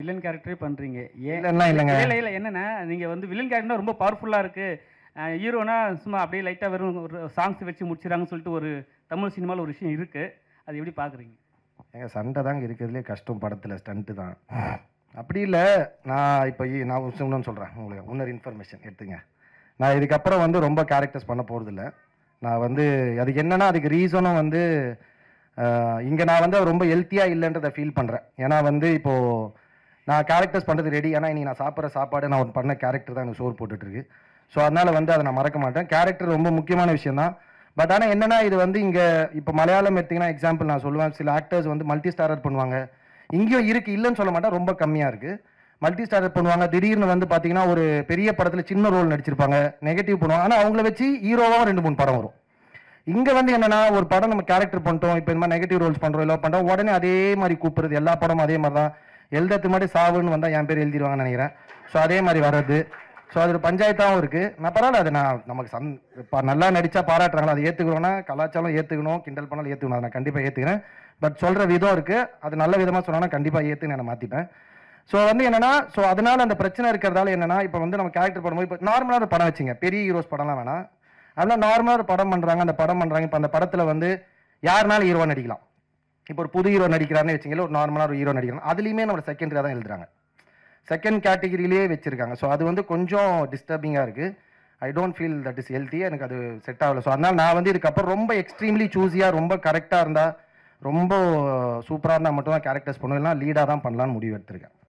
Villain கேரக்டரே பண்றீங்க. இல்லைங்க. இல்ல என்னன்னா, நீங்க வந்து வில்லன் கேரக்டர்னா ரொம்ப பவர்ஃபுல்லா இருக்கு. ஹீரோனா சும்மா அப்படியே லைட்டா வெறும் ஒரு சாங்ஸ் வச்சு முடிச்சுறாங்கன்னு சொல்லிட்டு ஒரு தமிழ் சினிமால ஒரு விஷயம் இருக்கு. அது எப்படி பார்க்குறீங்க? ஏங்க சண்டை தாங்க இருக்கிறதுலே கஷ்டம் படத்தில், ஸ்டண்ட்டு தான். அப்படி இல்லை. நான் இப்போ நான் இன்னொன்று சொல்கிறேன் உங்களுக்கு, இன்னொரு இன்ஃபர்மேஷன் எடுத்துங்க. நான் இதுக்கப்புறம் வந்து ரொம்ப கேரக்டர்ஸ் பண்ண போகிறதில்ல. நான் வந்து அதுக்கு என்னென்னா, அதுக்கு ரீசனும் வந்து இங்கே நான் வந்து ரொம்ப ஹெல்த்தியாக இல்லைன்றதை ஃபீல் பண்ணுறேன். ஏன்னா வந்து இப்போது நான் கேரக்டர்ஸ் பண்ணுறது ரெடி. ஏன்னா இனி நான் சாப்பிட்ற சாப்பாடு நான் பண்ண கேரக்டர் தான் எனக்கு சோறு போட்டுட்ருக்கு. ஸோ அதனால் வந்து அதை நான் மறக்க மாட்டேன். கேரக்டர் ரொம்ப முக்கியமான விஷயம் தான். பட் ஆனால் என்னென்னா, இது வந்து இங்கே இப்போ மலையாளம் எடுத்திங்கன்னா எக்ஸாம்பிள் நான் சொல்லுவேன், சில ஆக்டர்ஸ் வந்து மல்டி ஸ்டாரர் பண்ணுவாங்க. இங்கேயும் இருக்குது, இல்லைன்னு சொல்ல மாட்டேன், ரொம்ப கம்மியாக இருக்குது. மல்டி ஸ்டாரர் பண்ணுவாங்க, திடீர்னு வந்து பார்த்தீங்கன்னா ஒரு பெரிய படத்தில் சின்ன ரோல் நடிச்சிருப்பாங்க, நெகட்டிவ் பண்ணுவாங்க. ஆனால் அவங்கள வச்சு ஹீரோவாக 2-3 படம் வரும். இங்கே வந்து என்னென்னா, ஒரு படம் நம்ம கேரக்டர் பண்ணிட்டோம், இப்போ இந்த மாதிரி நெகட்டிவ் ரோல்ஸ் பண்ணுறோம், இல்லை பண்ணுறோம், உடனே அதே மாதிரி கூப்பிடுறது. எல்லா படமும் அதே மாதிரி தான். எழுதுறதுக்கு மாதிரி சாவுன்னு வந்தால் என் பேர் எழுதிடுவாங்கன்னு நினைக்கிறேன். ஸோ அதே மாதிரி வர்றது. ஸோ அது ஒரு பஞ்சாயத்தாகவும் இருக்குது. நான் பரவாயில்ல, அது நான் நமக்கு இப்போ நல்லா நடித்தா பாராட்டுறாங்களோ அதை ஏற்றுக்கணும்னா, கலாச்சாரம் ஏற்றுக்கணும், கிண்டல் பண்ணாலும் ஏற்றுக்கணும். அதை நான் கண்டிப்பாக ஏற்றுக்கிறேன். பட் சொல்கிற விதம் இருக்குது, அது நல்ல விதமாக சொன்னால் கண்டிப்பாக ஏற்றுன்னு நான் மாற்றிப்பேன். ஸோ வந்து என்னென்னா, ஸோ அதனால் அந்த பிரச்சனை இருக்கிறதால என்னென்னா, இப்போ வந்து நம்ம கேரக்டர் பண்ணும்போது இப்போ நார்மலாக ஒரு படம் வச்சுங்க, பெரிய ஹீரோஸ் படம்லாம் வேணாம். அதெல்லாம் நார்மலாக ஒரு படம் பண்ணுறாங்க, அந்த படம் பண்ணுறாங்க. இப்போ அந்த படத்தில் வந்து யாருனாலும் ஹீரோ நடிக்கலாம். இப்போ ஒரு புது ஹீரோ நடிக்கிறாருன்னு வச்சுங்களேன், ஒரு நார்மலாக ஒரு ஹீரோ நடிக்கிறாங்க, அதுலேயுமே நம்ம செகண்டரியாக தான் எழுதுறாங்க, செகண்ட் கேட்டகிரிலேயே வச்சுருக்காங்க. ஸோ அது வந்து கொஞ்சம் டிஸ்டர்பிங்காக இருக்குது. I don't feel that is healthy. எனக்கு அது செட் ஆகலை. ஸோ அதனால் நான் வந்து இதுக்கப்புறம் ரொம்ப எக்ஸ்ட்ரீம்லி சூஸியாக, ரொம்ப கரெக்டாக இருந்தால், ரொம்ப சூப்பராக இருந்தால் மட்டும் தான் கேரக்டர்ஸ் பண்ணுவேன், லீடாக தான் பண்ணலான்னு முடிவு எடுத்திருக்கேன்.